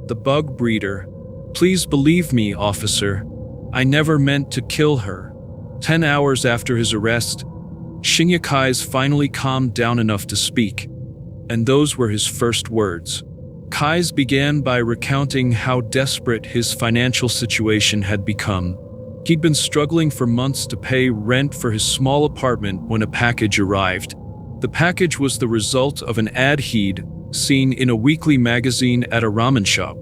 the bug breeder. Please believe me, officer. I never meant to kill her. 10 hours after his arrest, Shin'ya Kise finally calmed down enough to speak, and those were his first words. Kise began by recounting how desperate his financial situation had become. He'd been struggling for months to pay rent for his small apartment when a package arrived. The package was the result of an ad he'd seen in a weekly magazine at a ramen shop.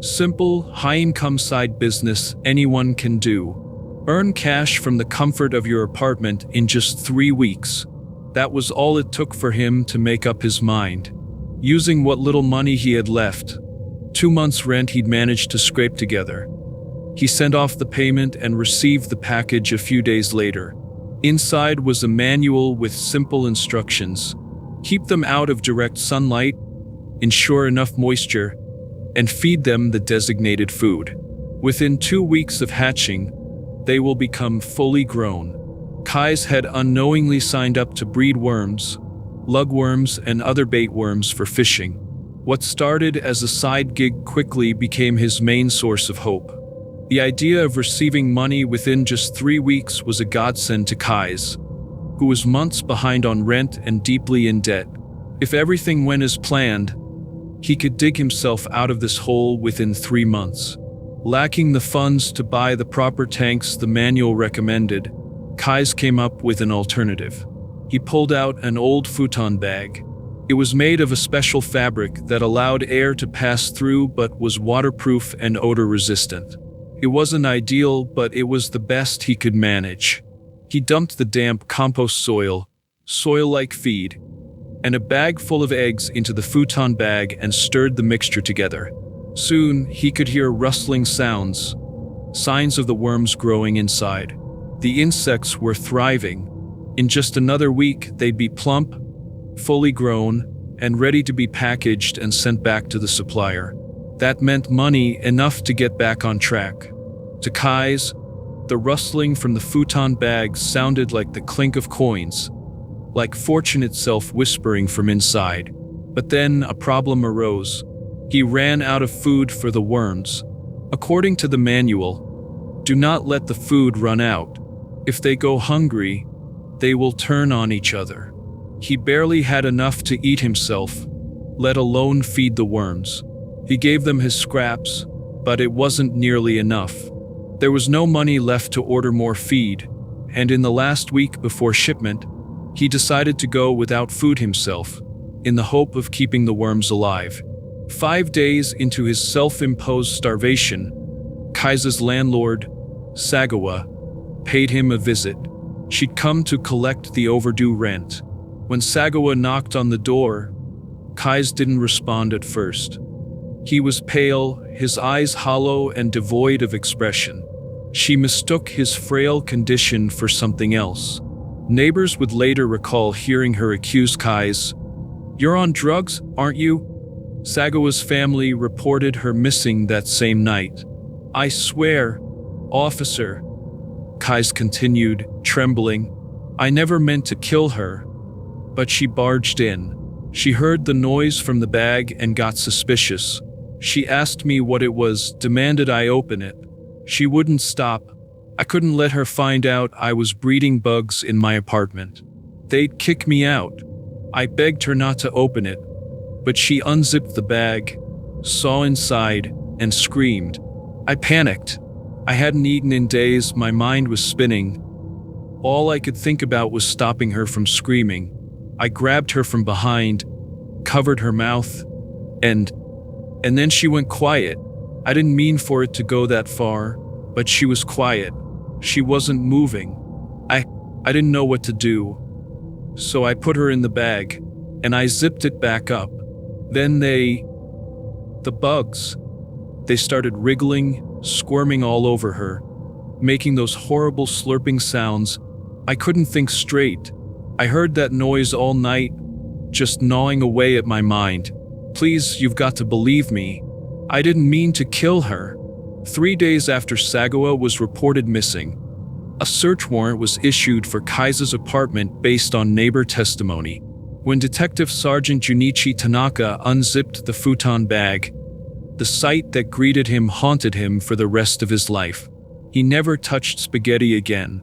Simple, high-income side business anyone can do. Earn cash from the comfort of your apartment in just 3 weeks. That was all it took for him to make up his mind. Using what little money he had left, 2 months' rent he'd managed to scrape together, he sent off the payment and received the package a few days later. Inside was a manual with simple instructions. Keep them out of direct sunlight, ensure enough moisture, and feed them the designated food. Within 2 weeks of hatching, they will become fully grown. Kise had unknowingly signed up to breed worms, lugworms, and other bait worms for fishing. What started as a side gig quickly became his main source of hope. The idea of receiving money within just 3 weeks was a godsend to Kise, who was months behind on rent and deeply in debt. If everything went as planned, he could dig himself out of this hole within 3 months. Lacking the funds to buy the proper tanks the manual recommended, Kise came up with an alternative. He pulled out an old futon bag. It was made of a special fabric that allowed air to pass through but was waterproof and odor-resistant. It wasn't ideal, but it was the best he could manage. He dumped the damp compost soil-like feed, and a bag full of eggs into the futon bag and stirred the mixture together. Soon, he could hear rustling sounds, signs of the worms growing inside. The insects were thriving. In just another week, they'd be plump, fully grown, and ready to be packaged and sent back to the supplier. That meant money enough to get back on track. To Kise, the rustling from the futon bag sounded like the clink of coins, like fortune itself whispering from inside. But then a problem arose. He ran out of food for the worms. According to the manual, do not let the food run out. If they go hungry, they will turn on each other. He barely had enough to eat himself, let alone feed the worms. He gave them his scraps, but it wasn't nearly enough. There was no money left to order more feed, and in the last week before shipment, he decided to go without food himself, in the hope of keeping the worms alive. 5 days into his self-imposed starvation, Kise's landlord, Sagawa, paid him a visit. She'd come to collect the overdue rent. When Sagawa knocked on the door, Kise didn't respond at first. He was pale, his eyes hollow and devoid of expression. She mistook his frail condition for something else. Neighbors would later recall hearing her accuse Kise, "You're on drugs, aren't you?" Sagawa's family reported her missing that same night. "I swear, officer," Kise continued, trembling, "I never meant to kill her." But she barged in. She heard the noise from the bag and got suspicious. She asked me what it was, demanded I open it. She wouldn't stop. I couldn't let her find out I was breeding bugs in my apartment. They'd kick me out. I begged her not to open it, but she unzipped the bag, saw inside, and screamed. I panicked. I hadn't eaten in days, my mind was spinning. All I could think about was stopping her from screaming. I grabbed her from behind, covered her mouth, and then she went quiet. I didn't mean for it to go that far, but she was quiet. She wasn't moving. I didn't know what to do. So I put her in the bag, and I zipped it back up. Then the bugs, they started wriggling, squirming all over her, making those horrible slurping sounds. I couldn't think straight. I heard that noise all night, just gnawing away at my mind. Please, you've got to believe me. I didn't mean to kill her. 3 days after Sagawa was reported missing, a search warrant was issued for Kise's apartment based on neighbor testimony. When Detective Sergeant Junichi Tanaka unzipped the futon bag, The sight that greeted him haunted him for the rest of his life. He never touched spaghetti again,